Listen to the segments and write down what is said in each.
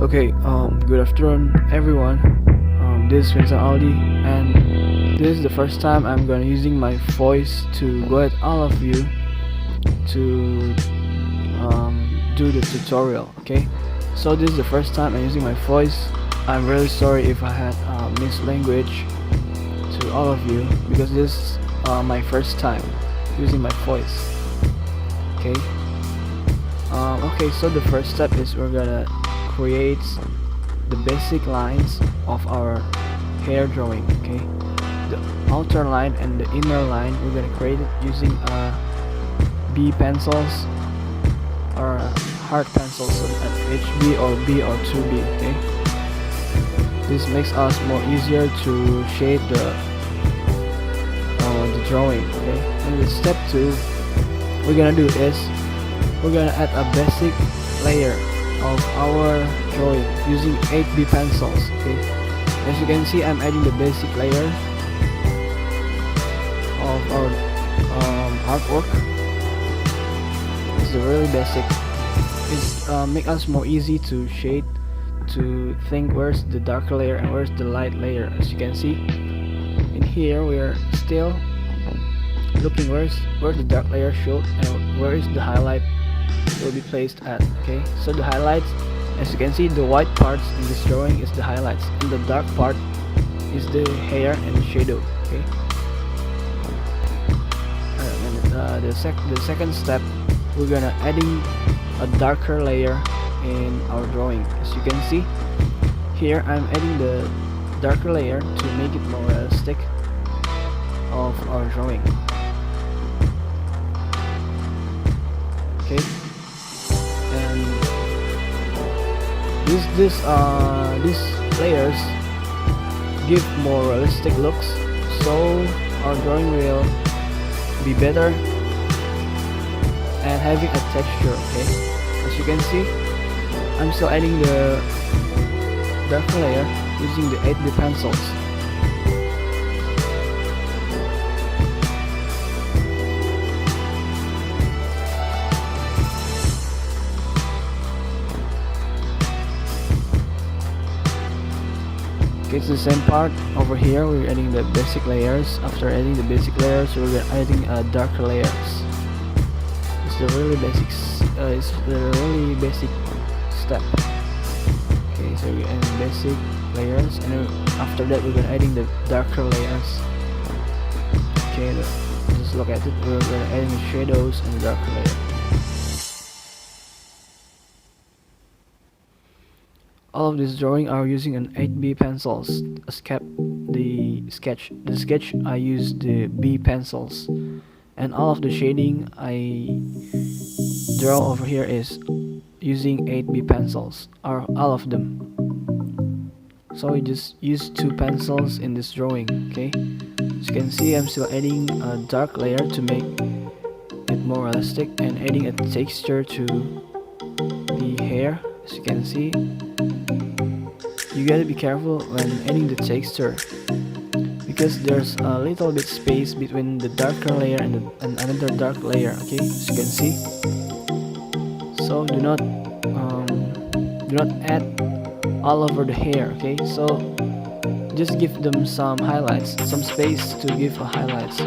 Good afternoon, everyone. This is Vincent Aldi, and this is the first time I'm gonna using my voice to guide all of you to do the tutorial. Okay, so this is the first time I'm using my voice. I'm really sorry if I had missed language to all of you because this is my first time using my voice. Okay. So the first step is we're gonna create the basic lines of our hair drawing. Okay, the outer line and the inner line we're gonna create it using B pencils or hard pencils at HB or B or 2B. Okay, this makes us more easier to shade the drawing. Okay, and the step 2 we're gonna do is we're gonna add a basic layer of our drawing using 8B pencils. Okay, as you can see, I'm adding the basic layer of our artwork. It's really basic. It's make us more easy to shade, to think where's the dark layer and where's the light layer. As you can see in here, we are still looking where's the dark layer showed and where is the highlight will be placed at. Okay, so the highlights, as you can see, the white parts in this drawing is the highlights and the dark part is the hair and the shadow. Okay, and the second step, we're gonna adding a darker layer in our drawing. As you can see here, I'm adding the darker layer to make it more realistic of our drawing. Okay, and these layers give more realistic looks, so our drawing will be better and having a texture. Okay, as you can see, I'm still adding the darker layer using the 8B pencils. Okay, it's the same part over here. We're adding the basic layers. After adding the basic layers, we're adding darker layers. It's the really basic step. Okay, so we're adding basic layers, and after that we're gonna adding the darker layers. Okay, just look at it. We're gonna adding the shadows and the darker layer. All of this drawing are using an 8B pencils. The sketch I use the B pencils, and all of the shading I draw over here is using 8B pencils, are all of them. So we just use 2 pencils in this drawing. Okay, as you can see, I'm still adding a dark layer to make it more realistic and adding a texture to the hair. As you can see, you gotta be careful when adding the texture because there's a little bit space between the darker layer and another dark layer. Okay, as you can see, so do not add all over the hair. Okay, so just give them some highlights, some space to give a highlights.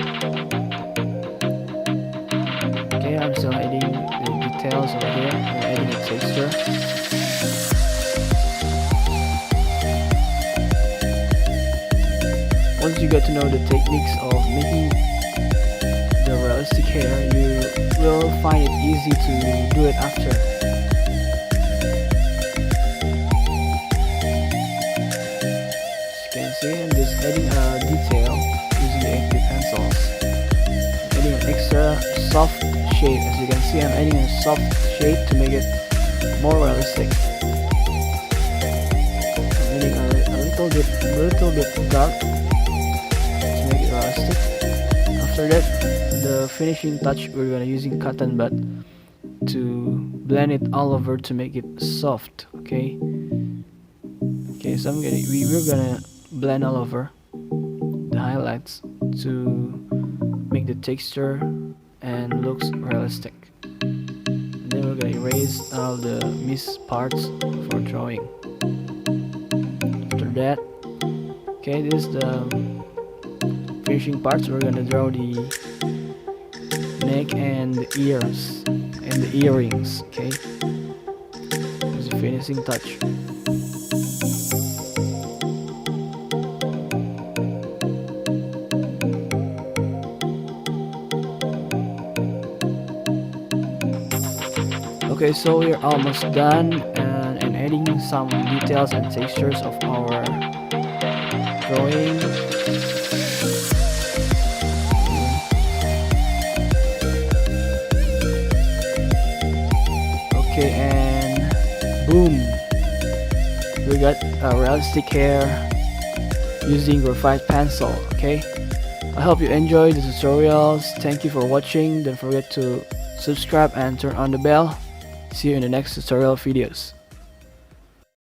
Okay, I'm still adding the details over here. I'm adding the texture. Once you get to know the techniques of making the realistic hair, you will find it easy to do it after. As you can see, I'm just adding a detail using the 8B pencils. Adding an extra soft shade. As you can see, I'm adding a soft shade to make it more realistic. I'm adding a little bit dark. After that, the finishing touch, we're gonna using cotton bud to blend it all over to make it soft. Okay, so we're gonna blend all over the highlights to make the texture and looks realistic. And then we're gonna erase all the missed parts for drawing. After that, okay, this is the finishing parts. We're gonna draw the neck and the ears and the earrings. Okay, this is the finishing touch. Okay, so we're almost done, and I'm adding some details and textures of our drawing. Okay, and boom, we got a realistic hair using graphite pencil. Okay, I hope you enjoyed the tutorials. Thank you for watching. Don't forget to subscribe and turn on the bell. See you in the next tutorial videos.